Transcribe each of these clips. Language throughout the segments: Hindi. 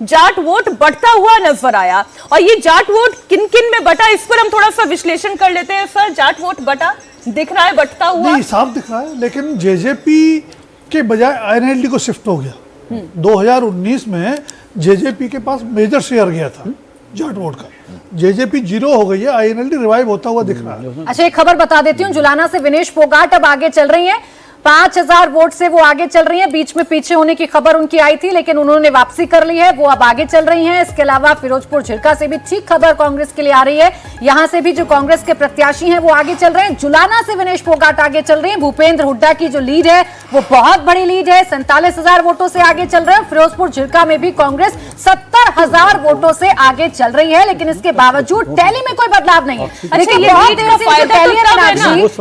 जाट वोट बढ़ता हुआ नजर आया। और ये जाट वोट किन किन में बटा, इस पर हम थोड़ा सा विश्लेषण कर लेते हैं। सर, जाट वोट बटा दिख रहा है, बढ़ता हुआ नहीं, साफ दिख रहा है, लेकिन जेजेपी के बजाय आईएनएलडी को शिफ्ट हो गया। 2019 में जेजेपी के पास मेजर शेयर गया था जाट वोट का, जेजेपी 0 हो गई है, आईएनएलडी रिवाइव होता हुआ दिख रहा है। अच्छा, एक खबर बता देती हूँ, जुलाना से विनेश फोगाट अब आगे चल रही हैं, 5000 वोट से वो आगे चल रही हैं। बीच में पीछे होने की खबर उनकी आई थी, लेकिन उन्होंने वापसी कर ली है, वो अब आगे चल रही हैं। इसके अलावा फिरोजपुर झिरका से भी ठीक खबर कांग्रेस के लिए आ रही है, यहां से भी जो कांग्रेस के प्रत्याशी हैं वो आगे चल रहे हैं। जुलाना से विनेश फोगाट आगे चल रही हैं। भूपेंद्र हुड्डा की जो लीड है वो बहुत बड़ी लीड है, 47,000 वोटों से आगे चल रहे हैं। फिरोजपुर झिरका में भी कांग्रेस 70,000 वोटों से आगे चल रही है, लेकिन इसके बावजूद टैली में कोई बदलाव नहीं है।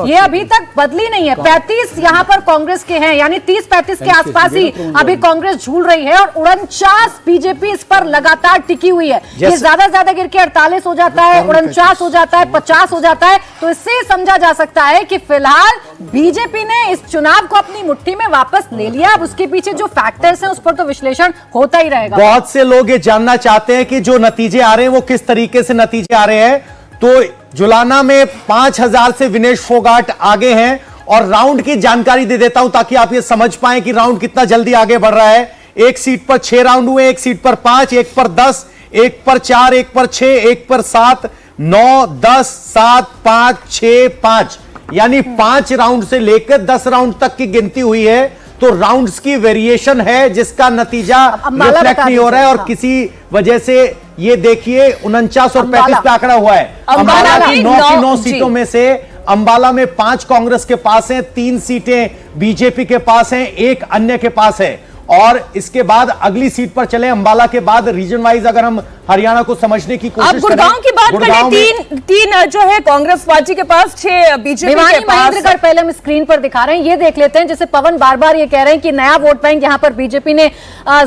ये अभी तक बदली नहीं है। 35 यहाँ पर कांग्रेस के हैं, यानी 30-35 के आसपास ही अभी कांग्रेस झूल रही है, और 49 बीजेपी इस पर लगातार टिकी हुई है। ये ज्यादा गिर के 48 हो जाता है, 49 हो जाता है, 50 हो जाता है। तो इससे समझा जा सकता है कि फिलहाल बीजेपी ने इस चुनाव को अपनी मुट्ठी में वापस ले लिया। अब उसके पीछे जो फैक्टर्स हैं उस पर तो विश्लेषण होता ही रहेगा। बहुत से लोग ये जानना चाहते हैं कि जो नतीजे आ रहे हैं वो किस तरीके से नतीजे आ रहे हैं। तो जुलाना में 5000 से विनेश फोगाट आगे हैं, और राउंड की जानकारी दे देता हूं ताकि आप ये समझ पाएं कि राउंड कितना जल्दी आगे बढ़ रहा है। एक सीट पर 6 राउंड हुए, एक सीट पर 5, एक पर 10, एक पर 4, एक पर 6, एक पर 7, 9, 10, 7, 5, 6, 5, यानी 5 राउंड से लेकर 10 राउंड तक की गिनती हुई है। तो राउंड्स की वेरिएशन है जिसका नतीजा रिफ्लेक्ट नहीं हो रहा है, और किसी वजह से ये देखिए 49 और 35 पे आंकड़ा हुआ है। अंबाला की 9 सीटों में से अंबाला में 5 कांग्रेस के पास हैं, 3 सीटें बीजेपी के पास हैं, 1 अन्य के पास है। और इसके बाद अगली सीट पर चले, अंबाला के बाद रीजन वाइज अगर हम हरियाणा को समझने की कोशिश करें, गुड़गांव की बात करें, तीन जो है कांग्रेस पार्टी के पास, 6 बीजेपी के पास। पहले हम स्क्रीन पर दिखा रहे हैं, ये देख लेते हैं। जैसे पवन बार ये कह रहे हैं कि नया वोट बैंक यहां पर बीजेपी ने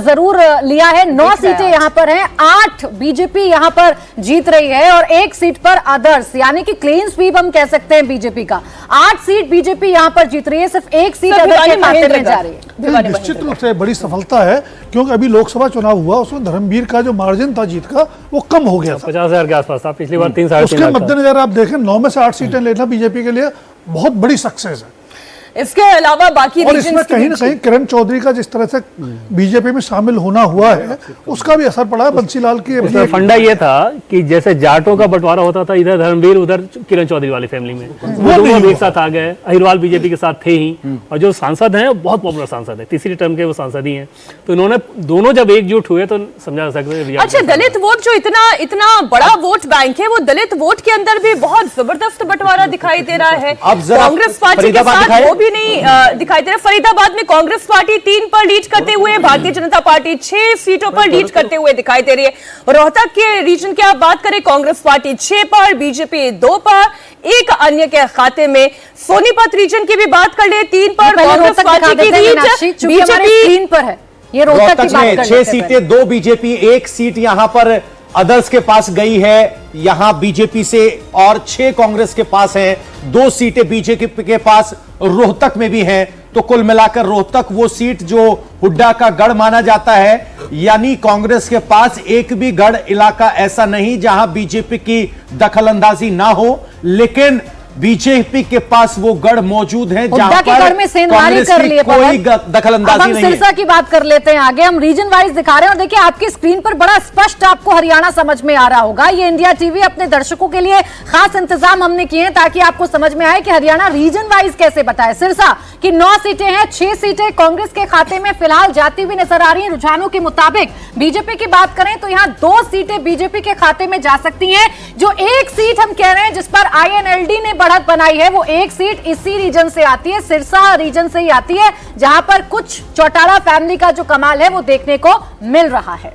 जरूर लिया है। 9 सीटें यहां पर हैं, 8 बीजेपी यहां पर जीत रही है, और 1 सीट पर अदर्स, यानी कि क्लीन स्वीप हम कह सकते हैं बीजेपी का। 8 सीट बीजेपी यहां पर जीत रही है, सिर्फ 1 सीट अदर के खाते में जा रही है। निश्चित रूप से बड़ी सफलता है, क्योंकि अभी लोकसभा चुनाव हुआ, उसमें धर्मवीर का जो मार्जिन था जीत का वो कम हो गया था, 50,000 के आसपास था। पिछली बार 3-3.5 उसके मद्देनजर आप देखें 9 में से 8 सीटें लेना बीजेपी के लिए बहुत बड़ी सक्सेस है। इसके अलावा बाकी और इसमें कहीं ना कहीं किरण चौधरी का जिस तरह से बीजेपी में शामिल होना हुआ है उसका भी असर पड़ा है। बंसीलाल की फंडा ये था कि जैसे जाटों का बंटवारा होता था, इधर धर्मवीर उधर किरण चौधरी वाली फैमिली में, वो दोनों एक साथ आ गए। अहिरवाल बीजेपी के साथ थे ही, और जो सांसद हैं बहुत पॉपुलर सांसद है, तीसरी टर्म के वो सांसद ही हैं। तो इन्होंने दोनों जब एकजुट हुए तो समझा जा सकता है। अच्छा, दलित वोट जो इतना बड़ा वोट बैंक है, वो दलित वोट के अंदर भी बहुत जबरदस्त बंटवारा दिखाई दे रहा है। कांग्रेस पार्टी के साथ वो भी नहीं दिखाई दे रहा। फरीदाबाद में कांग्रेस पार्टी 3 पर लीड करते हुए, भारतीय जनता पार्टी 6 सीटों पर लीड करते हुए दिखाई दे रही है। रोहतक के रीजन की आप बात करें, कांग्रेस पार्टी 6 पर, बीजेपी 2 पर, 1 अन्य के खाते में। सोनीपत रीजन की भी बात कर ले, 3 पर कांग्रेस पार्टी की लीड, बीजेपी 3 पर है। ये रोहतक की बात कर 6 सीटें, 2 बीजेपी, 1 सीट यहां पर अदर्स के पास गई है यहां बीजेपी से, और 6 कांग्रेस के पास हैं, 2 सीटें बीजेपी के पास रोहतक में भी हैं। तो कुल मिलाकर रोहतक वो सीट जो हुड्डा का गढ़ माना जाता है, यानी कांग्रेस के पास एक भी गढ़ इलाका ऐसा नहीं जहां बीजेपी की दखलंदाजी ना हो, लेकिन बीजेपी के पास वो गढ़ मौजूद है जहां पर कांग्रेस की कोई दखलंदाजी नहीं है। सिरसा की बात कर लेते हैं आगे, हम रीजन वाइज दिखा रहे हैं, और देखिए आपकी स्क्रीन पर बड़ा स्पष्ट आपको हरियाणा समझ में आ रहा होगा। ये इंडिया टीवी अपने दर्शकों के लिए खास इंतजाम हमने किए हैं ताकि आपको समझ में आए कि हरियाणा रीजन वाइज कैसे बताए। सिरसा की 9 सीटें हैं, 6 सीटें कांग्रेस के खाते में फिलहाल जाती हुई नजर आ रही है रुझानों के मुताबिक। बीजेपी की बात करें तो यहाँ 2 सीटें बीजेपी के खाते में जा सकती हैं। जो 1 सीट हम कह रहे हैं जिस पर आईएनएलडी ने बढ़त बनाई है, वो 1 सीट इसी रीजन से आती है, सिरसा रीजन से ही आती है, जहां पर कुछ चौटाला फैमिली का जो कमाल है वो देखने को मिल रहा है।